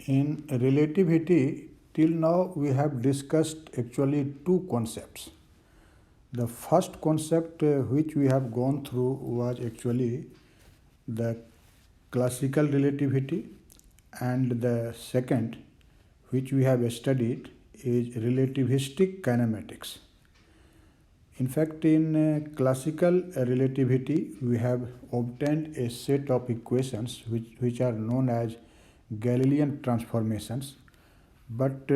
In relativity, till now we have discussed actually two concepts. The first concept which we have gone through was actually the classical relativity, and the second which we have studied is relativistic kinematics. In fact, in classical relativity, we have obtained a set of equations which are known as Galilean transformations. But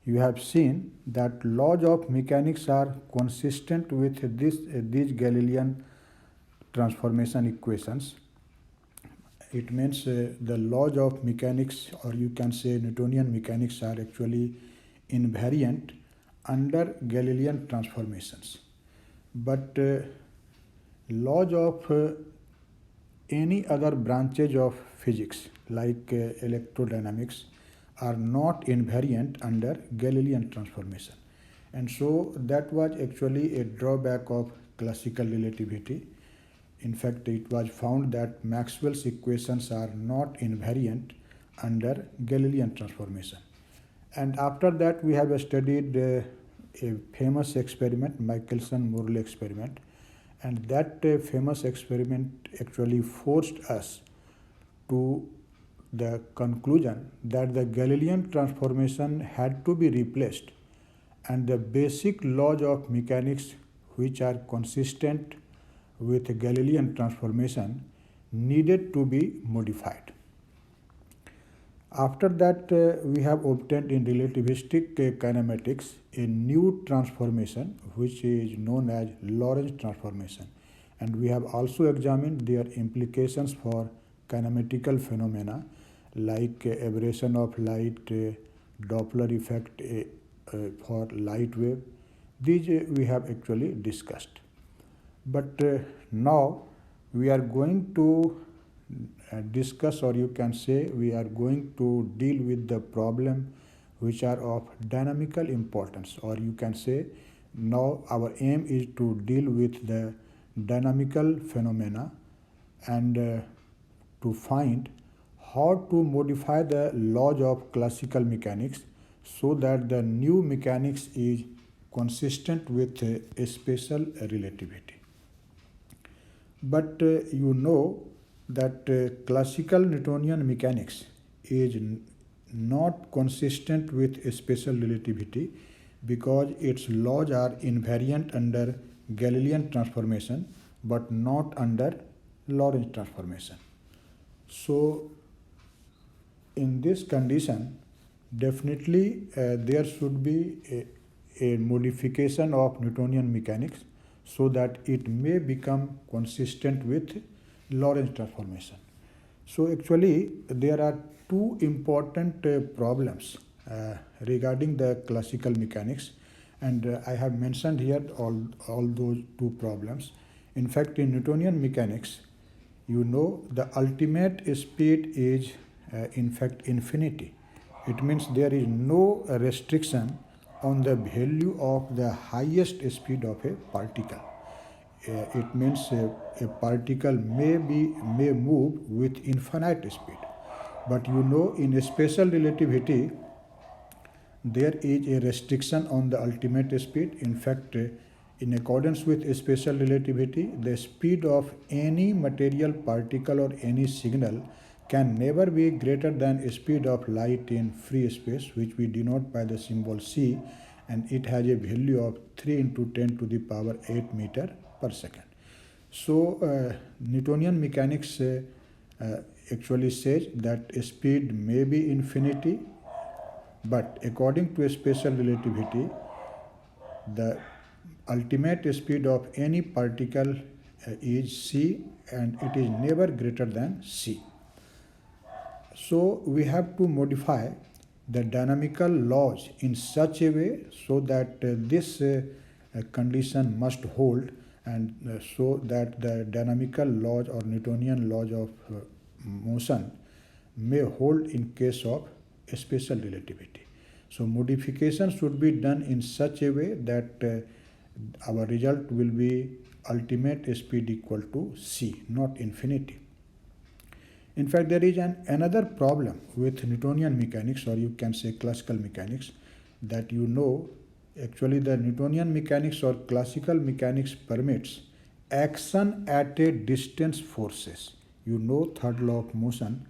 you have seen that laws of mechanics are consistent with these Galilean transformation equations. It means the laws of mechanics, or you can say Newtonian mechanics, are actually invariant under Galilean transformations. But laws of any other branches of physics like electrodynamics are not invariant under Galilean transformation. And so that was actually a drawback of classical relativity. In fact, it was found that Maxwell's equations are not invariant under Galilean transformation. And after that, we have studied a famous experiment, Michelson-Morley experiment, and that famous experiment actually forced us to the conclusion that the Galilean transformation had to be replaced, and the basic laws of mechanics which are consistent with Galilean transformation needed to be modified. After that, we have obtained in relativistic kinematics a new transformation which is known as Lorentz transformation, and we have also examined their implications for kinematical phenomena like aberration of light, Doppler effect for light wave. These we have actually discussed. But now we are going to discuss, or you can say we are going to deal with the problem which are of dynamical importance, or you can say now our aim is to deal with the dynamical phenomena and to find how to modify the laws of classical mechanics so that the new mechanics is consistent with special relativity. But you know that classical Newtonian mechanics is not consistent with special relativity because its laws are invariant under Galilean transformation but not under Lorentz transformation. So in this condition, definitely there should be a modification of Newtonian mechanics so that it may become consistent with Lorentz transformation. So actually there are two important problems regarding the classical mechanics, and I have mentioned here all those two problems. In fact, in Newtonian mechanics, you know the ultimate speed is in fact infinity. It means there is no restriction on the value of the highest speed of a particle. It means a particle may move with infinite speed. But you know, in special relativity, there is a restriction on the ultimate speed. In fact, in accordance with special relativity, the speed of any material particle or any signal can never be greater than the speed of light in free space, which we denote by the symbol c, and it has a value of 3 into 10 to the power 8 meter per second. So Newtonian mechanics actually says that speed may be infinity, but according to special relativity, the ultimate speed of any particle is c, and it is never greater than c. So we have to modify the dynamical laws in such a way so that this condition must hold, and so that the dynamical laws or Newtonian laws of motion may hold in case of special relativity. So modification should be done in such a way that our result will be ultimate speed equal to c, not infinity. In fact, there is another problem with Newtonian mechanics, or you can say classical mechanics, that actually the Newtonian mechanics or classical mechanics permits action at a distance forces. Third law of motion.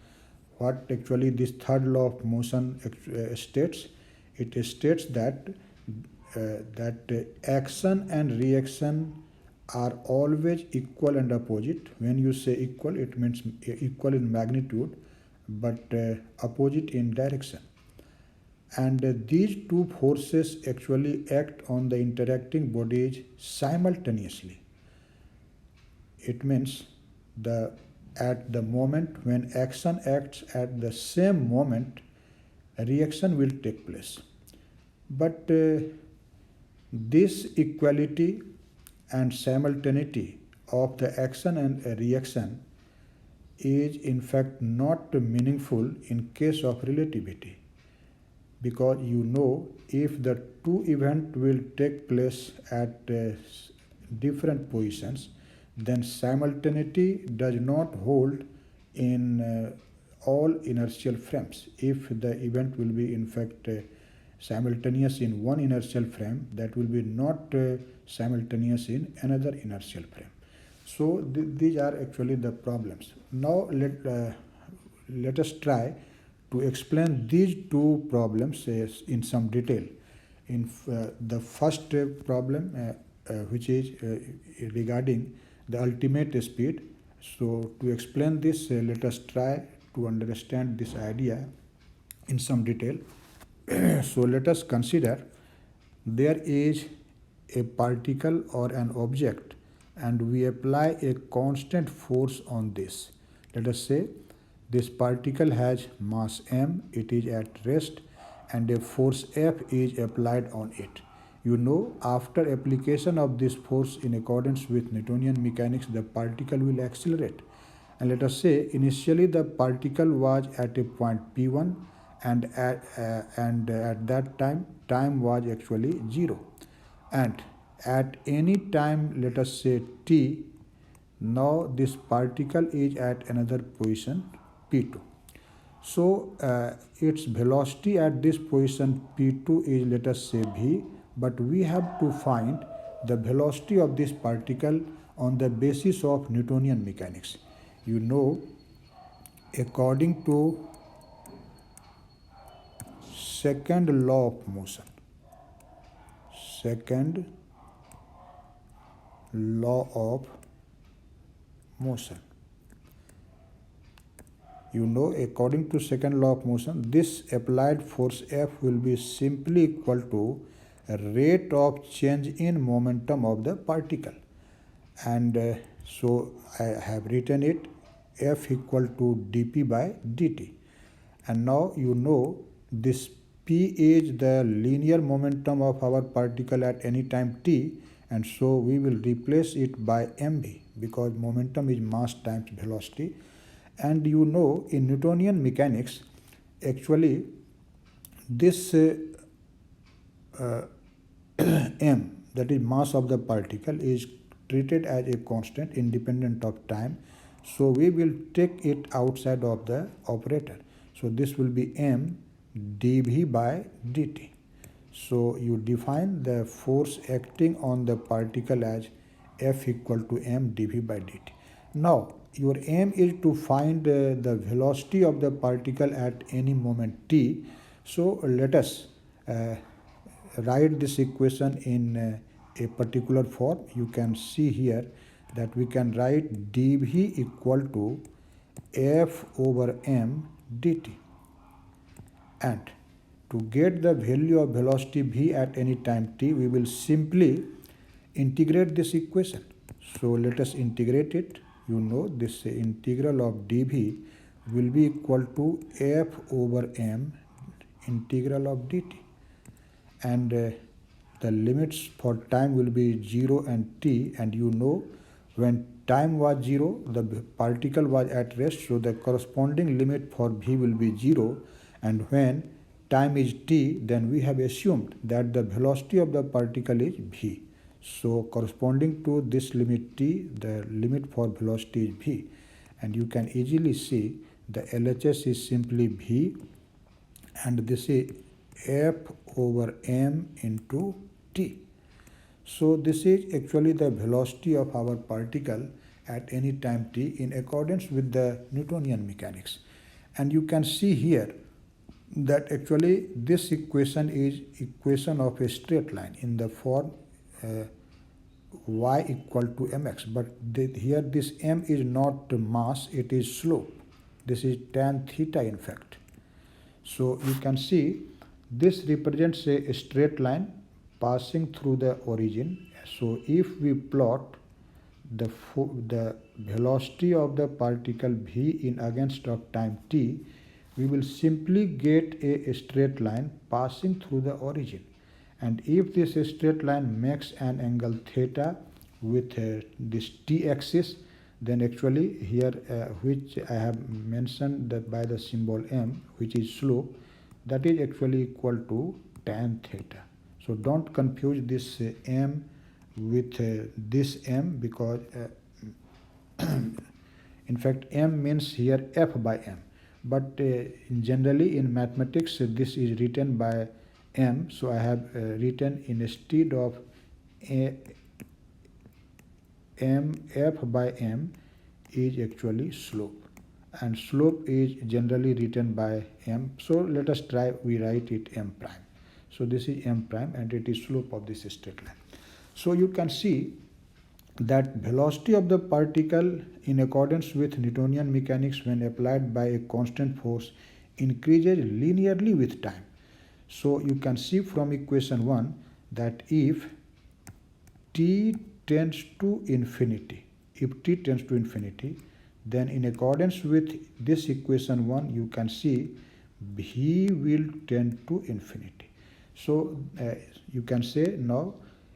What actually this third law of motion states? It states that action and reaction are always equal and opposite. When you say equal, it means equal in magnitude, but opposite in direction. And these two forces actually act on the interacting bodies simultaneously. It means at the moment when action acts at the same moment, a reaction will take place. But this equality and simultaneity of the action and reaction is in fact not meaningful in case of relativity, because if the two events will take place at different positions, then simultaneity does not hold in all inertial frames. If the event will be in fact simultaneous in one inertial frame, that will be not simultaneous in another inertial frame. So these are actually the problems. Now let us try to explain these two problems in some detail. In the first problem, which is regarding the ultimate speed. So to explain this, let us try to understand this idea in some detail. So let us consider there is a particle or an object and we apply a constant force on this. Let us say this particle has mass m, it is at rest, and a force F is applied on it. After application of this force in accordance with Newtonian mechanics, the particle will accelerate. And let us say initially the particle was at a point P1, and at that time was actually 0. And at any time, let us say t, now this particle is at another position P2. So its velocity at this position P2 is, let us say, v, but we have to find the velocity of this particle on the basis of Newtonian mechanics. According to second law of motion, second law of motion, according to second law of motion, this applied force F will be simply equal to rate of change in momentum of the particle. And so I have written it F equal to dp by dt. And now this P is the linear momentum of our particle at any time t, and so we will replace it by mv, because momentum is mass times velocity. And in Newtonian mechanics, actually this m, that is mass of the particle, is treated as a constant independent of time. So we will take it outside of the operator. So this will be m dv by dt. So you define the force acting on the particle as F equal to m dv by dt. Now your aim is to find the velocity of the particle at any moment t. So let us write this equation in a particular form. You can see here that we can write dv equal to F over m dt. And to get the value of velocity v at any time t, we will simply integrate this equation. So let us integrate it. This integral of dv will be equal to F over m integral of dt. And the limits for time will be 0 and t, and when time was 0, the particle was at rest, so the corresponding limit for v will be 0. And when time is t, then we have assumed that the velocity of the particle is v. So corresponding to this limit t, the limit for velocity is v. And you can easily see the LHS is simply V, and this is F over m into t. So this is actually the velocity of our particle at any time t in accordance with the Newtonian mechanics. And you can see here that actually this equation is equation of a straight line in the form y equal to mx, but here this m is not mass, it is slope. This is tan theta in fact. So you can see this represents a straight line passing through the origin. So if we plot the velocity of the particle v in against of time t, we will simply get a straight line passing through the origin. And if this straight line makes an angle theta with this t-axis, then actually here which I have mentioned that by the symbol m, which is slope, that is actually equal to tan theta. So don't confuse this m with this m, because in fact m means here f by m, but generally in mathematics this is written by m. So I have written instead of m, f by m is actually slope, and slope is generally written by m. So let us try, we write it m prime. So this is m prime and it is slope of this straight line. So you can see that velocity of the particle in accordance with Newtonian mechanics when applied by a constant force increases linearly with time. So you can see from equation 1 that if t tends to infinity, then in accordance with this equation 1, you can see v will tend to infinity. So you can say now,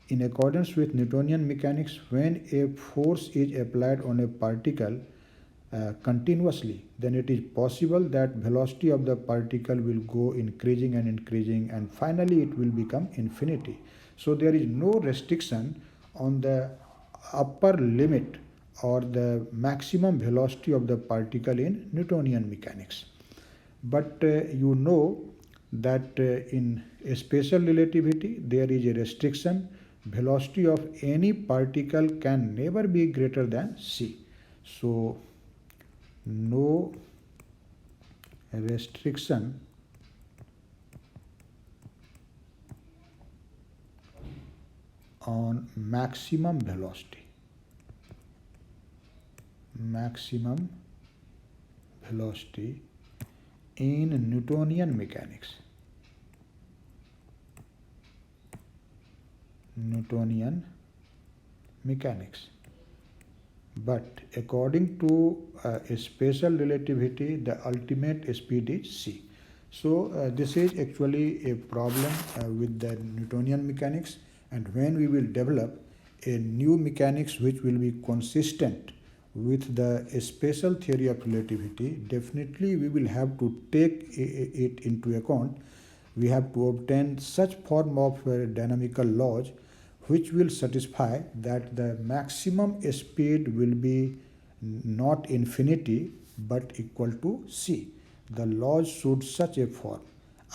in accordance with Newtonian mechanics, when a force is applied on a particle continuously, then it is possible that velocity of the particle will go increasing and finally it will become infinity. So there is no restriction on the upper limit or the maximum velocity of the particle in Newtonian mechanics. But you know that in special relativity there is a restriction. Velocity of any particle can never be greater than c. So no restriction on maximum velocity in Newtonian mechanics. But according to special relativity, the ultimate speed is c. So this is actually a problem with the Newtonian mechanics, and when we will develop a new mechanics which will be consistent with the special theory of relativity, definitely we will have to take it into account. We have to obtain such form of dynamical laws which will satisfy that the maximum speed will be not infinity but equal to c. The laws should such a form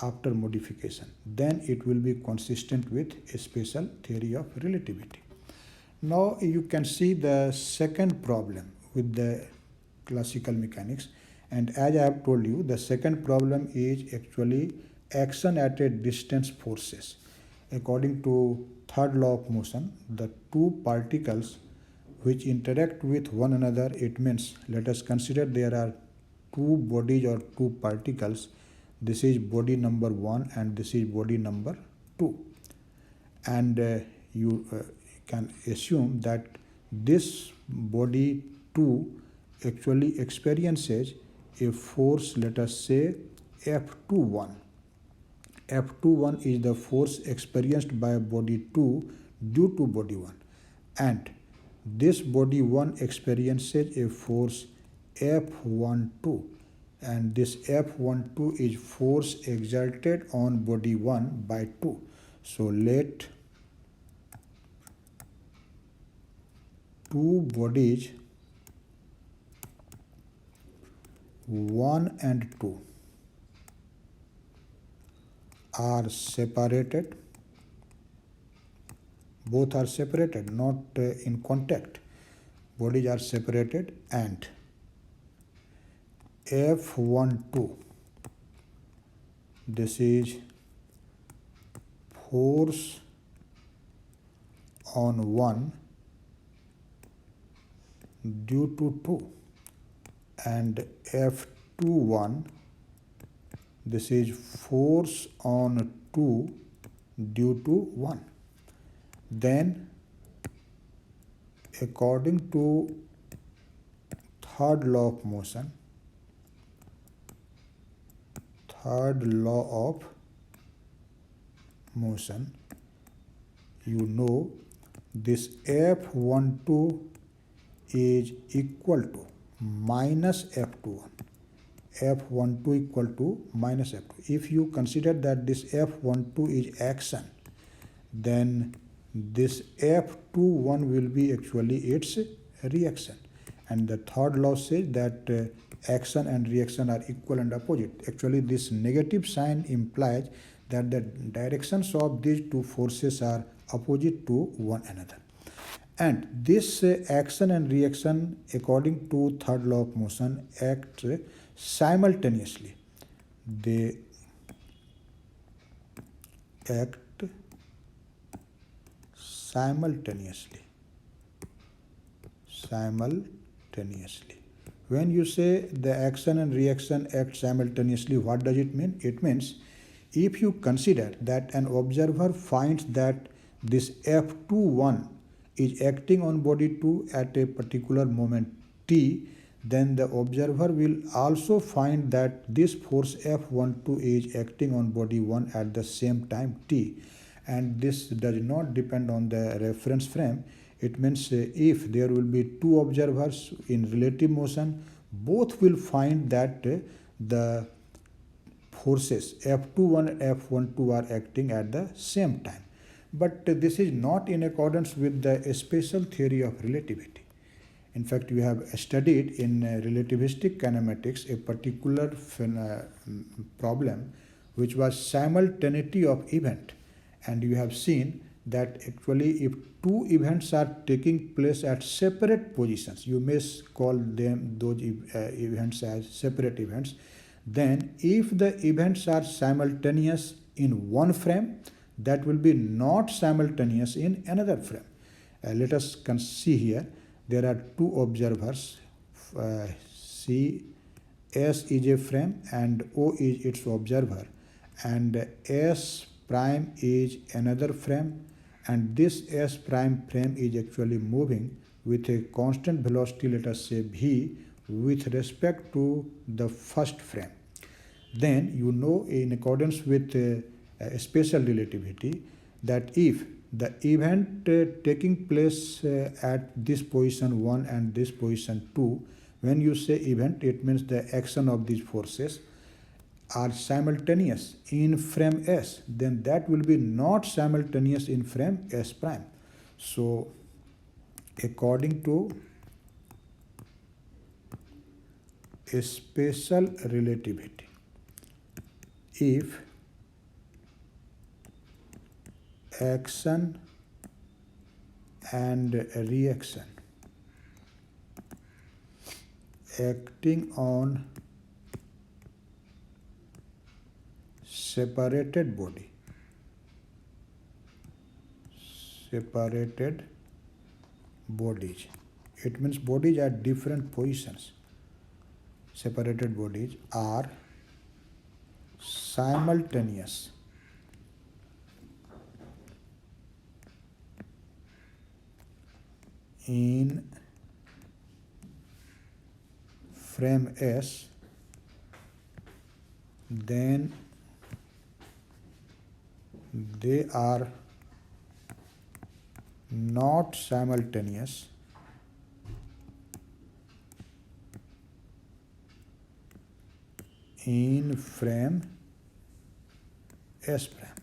after modification, then it will be consistent with a special theory of relativity. Now you can see the second problem with the classical mechanics, and as I have told you, the second problem is actually action at a distance forces. According to third law of motion, the two particles which interact with one another, it means, let us consider there are two bodies or two particles. This is body number 1 and this is body number 2, and you can assume that this body 2 actually experiences a force, let us say F21. F21 is the force experienced by body 2 due to body 1, and this body 1 experiences a force F12, and this F12 is force exerted on body 1 by 2. So let two bodies 1 and 2 are separated, both are separated, not in contact, bodies are separated, and F12, this is force on 1 due to 2, and F21, this is force on 2 due to 1. Then according to third law of motion, you know this F12 is equal to minus F21. F12 equal to minus F2. If you consider that this F12 is action, then this F21 will be actually its reaction. And the third law says that action and reaction are equal and opposite. Actually, this negative sign implies that the directions of these two forces are opposite to one another. And this action and reaction, according to third law of motion, act simultaneously. They act simultaneously. When you say the action and reaction act simultaneously, what does it mean? It means if you consider that an observer finds that this F21 is acting on body 2 at a particular moment t, then the observer will also find that this force F12 is acting on body 1 at the same time t. And this does not depend on the reference frame. It means if there will be two observers in relative motion, both will find that the forces F21 and F12 are acting at the same time. But this is not in accordance with the special theory of relativity. In fact, we have studied in relativistic kinematics a particular problem which was simultaneity of event. And you have seen that actually if two events are taking place at separate positions, you may call them those events as separate events, then if the events are simultaneous in one frame, that will be not simultaneous in another frame. Let us see here. There are two observers. C, S is a frame and O is its observer, and S prime is another frame, and this S prime frame is actually moving with a constant velocity, let us say v, with respect to the first frame. Then you know, in accordance with special relativity, that if the event taking place at this position 1 and this position 2, when you say event, it means the action of these forces are simultaneous in frame S, then that will be not simultaneous in frame S prime. So according to a special relativity, if action and reaction acting on separated bodies, it means bodies at different positions, separated bodies are simultaneous in frame S, then they are not simultaneous in frame S prime.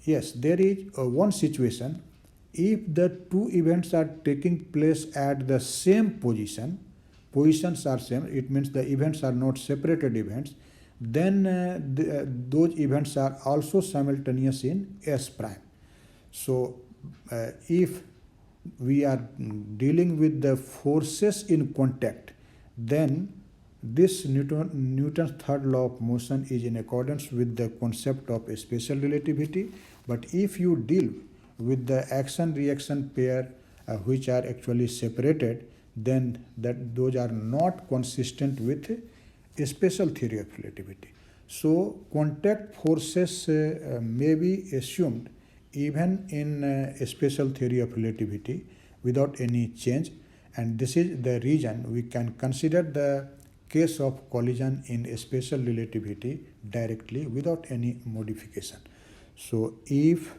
Yes, there is one situation. If the two events are taking place at the same position, positions are same, it means the events are not separated events, then those events are also simultaneous in S prime. So if we are dealing with the forces in contact, then this Newton's third law of motion is in accordance with the concept of special relativity. But if you deal with the action-reaction pair which are actually separated, then those are not consistent with a special theory of relativity. So contact forces may be assumed even in a special theory of relativity without any change, and this is the reason we can consider the case of collision in a special relativity directly without any modification. So if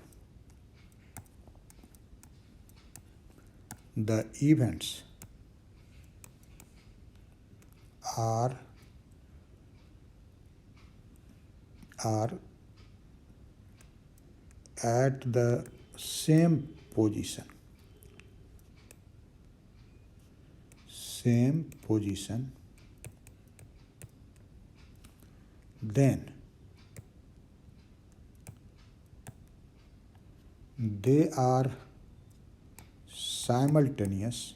the events are at the same position, then they are simultaneous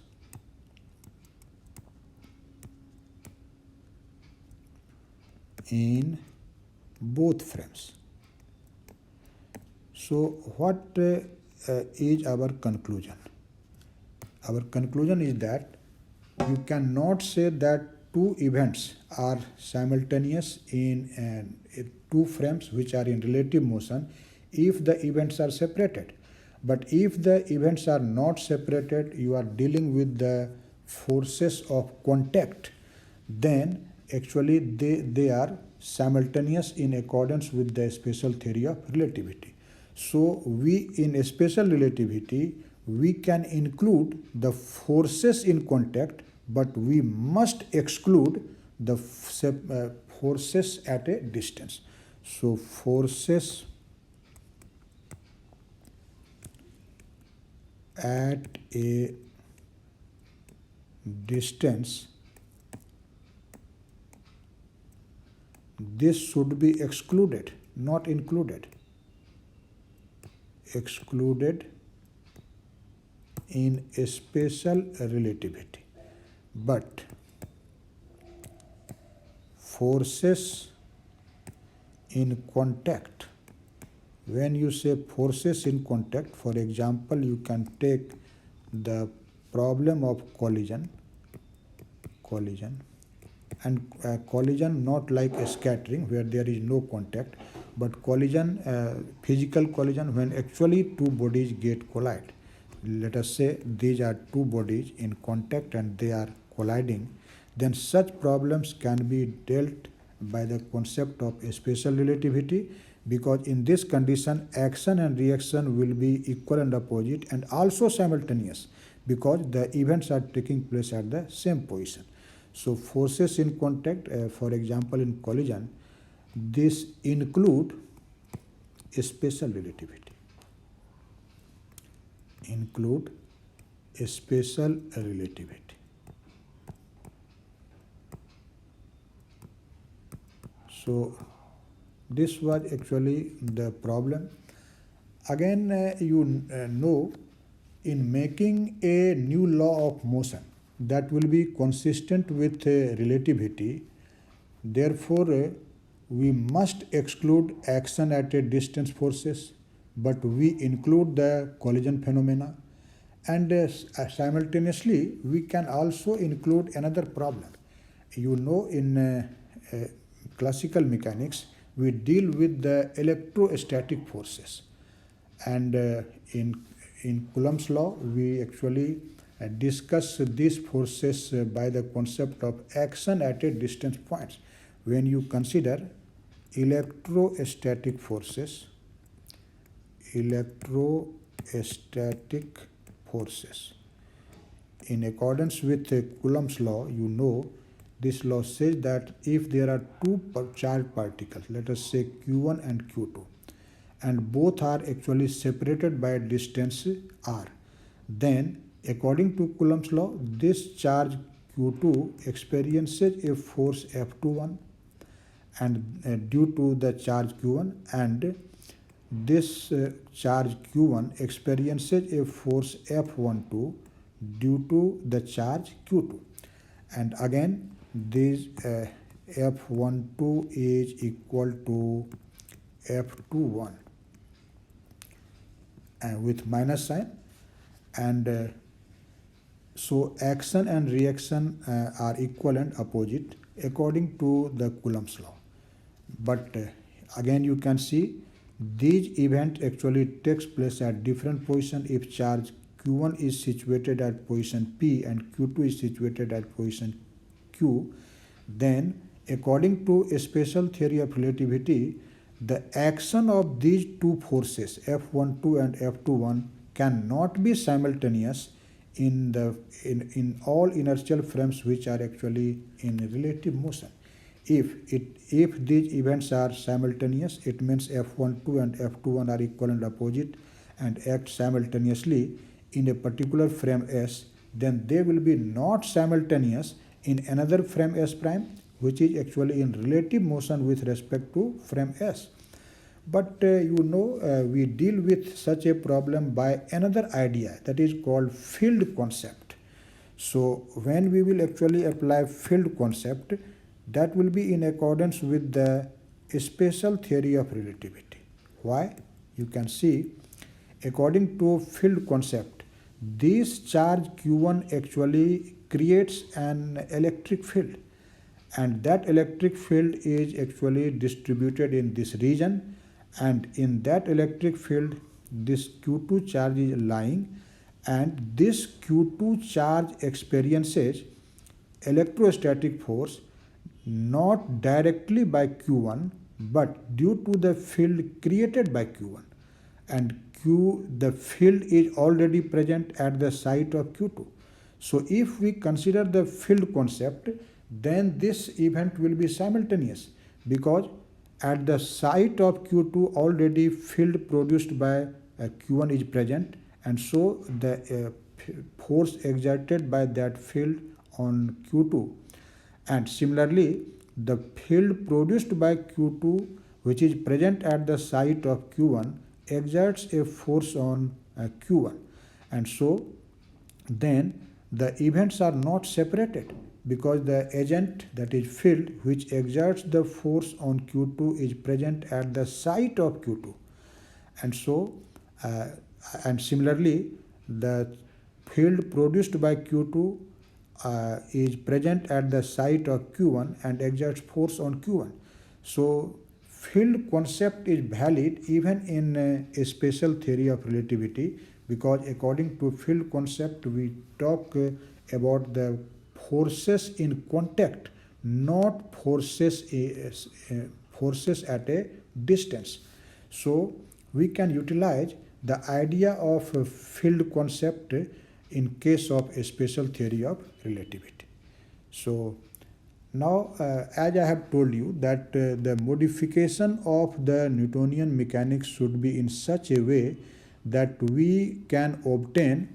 in both frames. So what is our conclusion? Our conclusion is that you cannot say that two events are simultaneous in two frames which are in relative motion if the events are separated. But if the events are not separated, you are dealing with the forces of contact, then actually they are simultaneous in accordance with the special theory of relativity. So we in a special relativity, we can include the forces in contact, but we must exclude the forces at a distance. So forces at a distance, this should be excluded, not included. Excluded in a special relativity. But forces in contact, when you say forces in contact, for example, you can take the problem of collision, and collision not like a scattering where there is no contact, but collision, physical collision, when actually two bodies get collide. Let us say these are two bodies in contact and they are colliding, then such problems can be dealt by the concept of special relativity, because in this condition action and reaction will be equal and opposite and also simultaneous because the events are taking place at the same position. So forces in contact, for example in collision, this include a special relativity. Include a special relativity. So this was actually the problem. Again, you know, in making a new law of motion that will be consistent with relativity, therefore we must exclude action at a distance forces, but we include the collision phenomena, and simultaneously we can also include another problem. You know, in classical mechanics we deal with the electrostatic forces, and in Coulomb's law we actually discuss these forces by the concept of action at a distance points. When you consider electrostatic forces, in accordance with Coulomb's law, you know, this law says that if there are two charged particles, let us say Q1 and Q2, and both are actually separated by a distance r, then according to Coulomb's law, this charge Q2 experiences a force F21 and due to the charge Q1, and this charge Q1 experiences a force F12 due to the charge Q2, and again this F12 is equal to F21 and with minus sign, and so action and reaction are equal and opposite according to the Coulomb's law. But again you can see these event actually takes place at different position if charge Q1 is situated at position P and Q2 is situated at position Q. Then according to a special theory of relativity, the action of these two forces F12 and F21 cannot be simultaneous in all inertial frames which are actually in relative motion. If these events are simultaneous, it means F12 and F21 are equal and opposite and act simultaneously in a particular frame S, then they will be not simultaneous in another frame S prime, which is actually in relative motion with respect to frame S. But we deal with such a problem by another idea, that is called field concept. So when we will actually apply field concept, that will be in accordance with the special theory of relativity. Why? You can see, according to field concept, this charge Q1 actually creates an electric field, and that electric field is actually distributed in this region, and in that electric field this Q2 charge is lying, and this Q2 charge experiences electrostatic force not directly by Q1 but due to the field created by Q1, and the field is already present at the site of Q2. So if we consider the field concept, then this event will be simultaneous, because at the site of Q2 already field produced by Q1 is present, and so the force exerted by that field on Q2, and similarly the field produced by Q2 which is present at the site of Q1 exerts a force on Q1, and so then the events are not separated, because the agent, that is field, which exerts the force on Q2 is present at the site of Q2, and so and similarly the field produced by Q2 is present at the site of Q1 and exerts force on Q1. So field concept is valid even in a special theory of relativity, because according to field concept we talk about the forces in contact, not forces at a distance. So we can utilize the idea of a field concept in case of a special theory of relativity. So now as I have told you that the modification of the Newtonian mechanics should be in such a way that we can obtain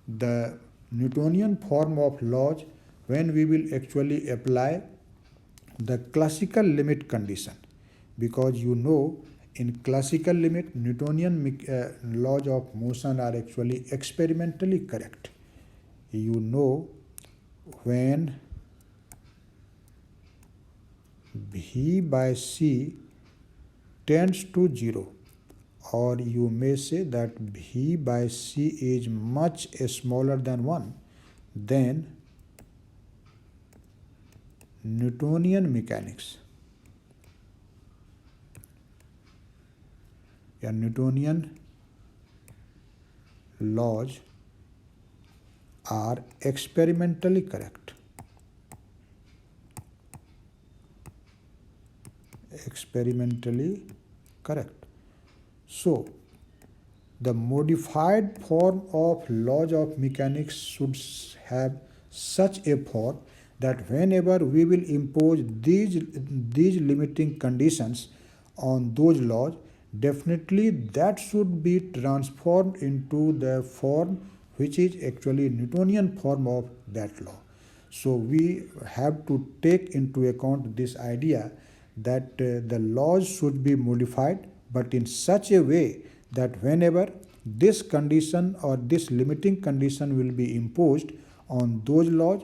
the Newtonian form of laws when we will actually apply the classical limit condition, because in classical limit Newtonian laws of motion are actually experimentally correct. When V by C tends to 0, or you may say that V by C is much smaller than 1, then Newtonian mechanics and Newtonian laws are experimentally correct. So the modified form of laws of mechanics should have such a form that whenever we will impose these limiting conditions on those laws, definitely that should be transformed into the form which is actually Newtonian form of that law. So we have to take into account this idea that the laws should be modified, but in such a way that whenever this condition or this limiting condition will be imposed on those laws,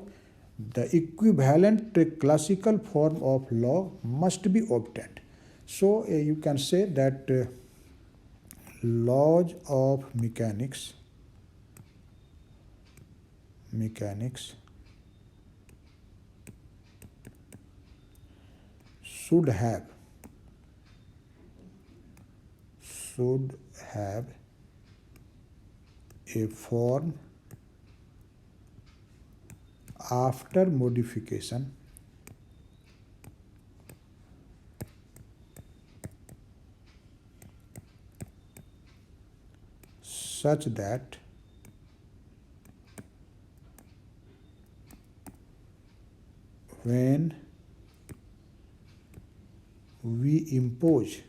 the equivalent classical form of law must be obtained. So you can say that laws of mechanics should have a form after modification such that when we impose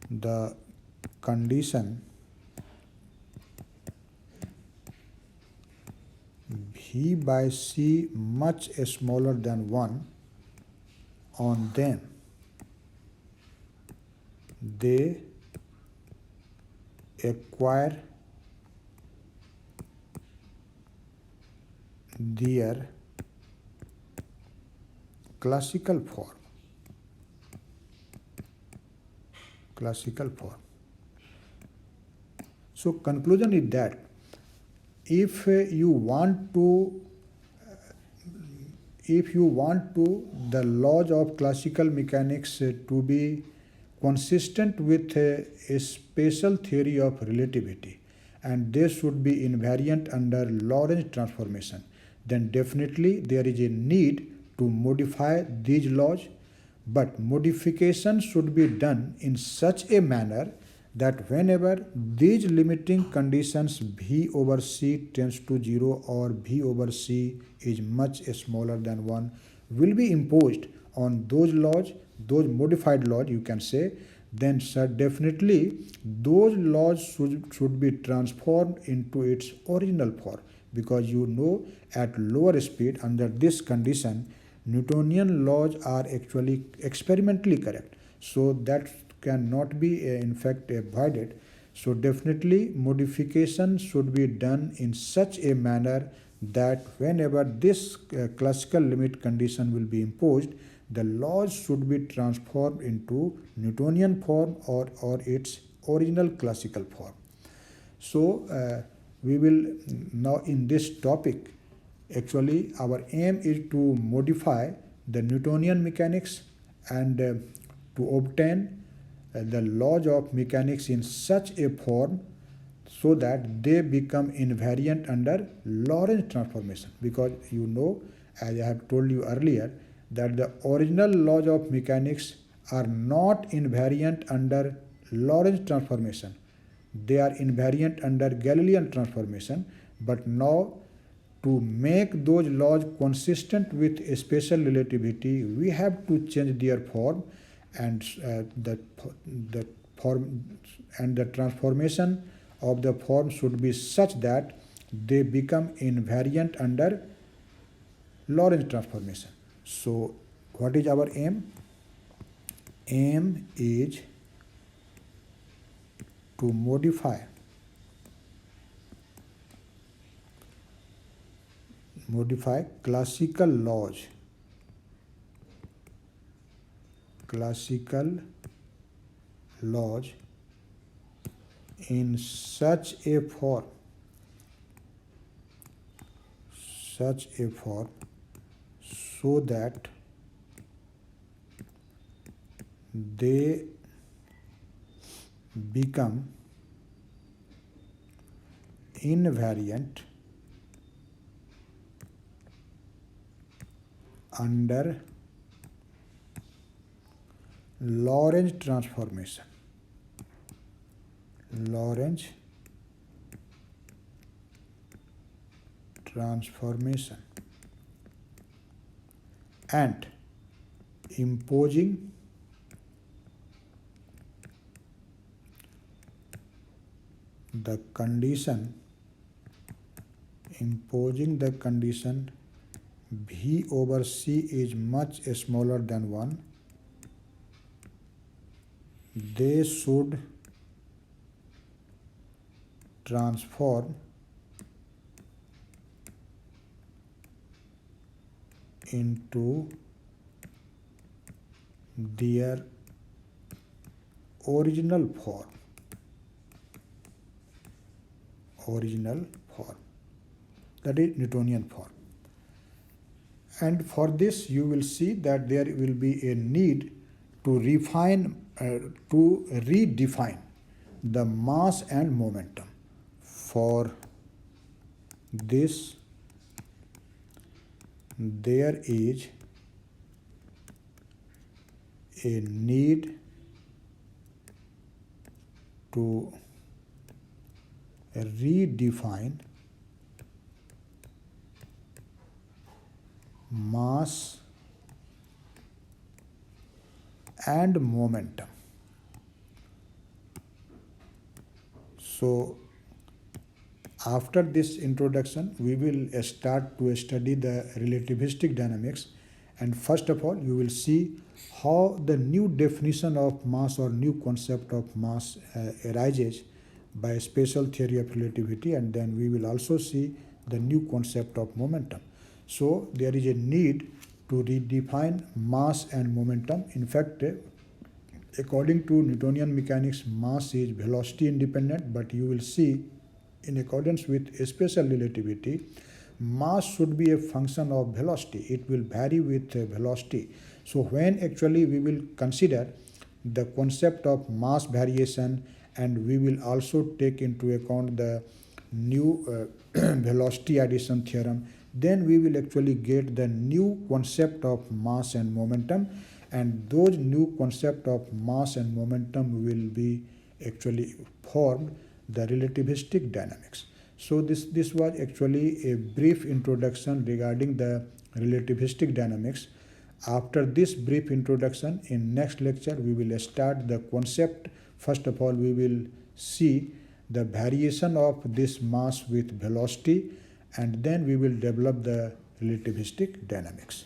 the condition V by C much smaller than 1 on them, they acquire their classical form. So conclusion is that if you want to the laws of classical mechanics to be consistent with a special theory of relativity, and they should be invariant under Lorentz transformation, then definitely there is a need to modify these laws, but modification should be done in such a manner that whenever these limiting conditions V over C tends to 0 or V over C is much smaller than 1 will be imposed on those laws, those modified laws you can say, then definitely those laws should be transformed into its original form, because you know at lower speed under this condition Newtonian laws are actually experimentally correct, so that cannot be in fact avoided. So definitely modification should be done in such a manner that whenever this classical limit condition will be imposed, the laws should be transformed into Newtonian form or its original classical form. So we will now in this topic, actually our aim is to modify the Newtonian mechanics and to obtain the laws of mechanics in such a form so that they become invariant under Lorentz transformation, because you know, as I have told you earlier, that the original laws of mechanics are not invariant under Lorentz transformation. They are invariant under Galilean transformation, but now to make those laws consistent with special relativity, we have to change their form, and the transformation of the form should be such that they become invariant under Lorentz transformation. So what is our aim? Aim is to modify classical laws in such a form so that they become invariant under Lorentz transformation. And imposing the condition imposing the condition V over C is much smaller than 1, they should transform into their original form. That is Newtonian form. And for this you will see that there will be a need to redefine the mass and momentum. For this there is a need to redefine mass and momentum. So after this introduction, we will start to study the relativistic dynamics, and first of all you will see how the new definition of mass or new concept of mass arises by special theory of relativity, and then we will also see the new concept of momentum. So there is a need to redefine mass and momentum. In fact, according to Newtonian mechanics, mass is velocity independent, but you will see in accordance with special relativity, mass should be a function of velocity. It will vary with velocity. So when actually we will consider the concept of mass variation, and we will also take into account the new velocity addition theorem, then we will actually get the new concept of mass and momentum, and those new concept of mass and momentum will be actually formed the relativistic dynamics. So this was actually a brief introduction regarding the relativistic dynamics. After this brief introduction, in next lecture we will start the concept. First of all, we will see the variation of this mass with velocity, and then we will develop the relativistic dynamics.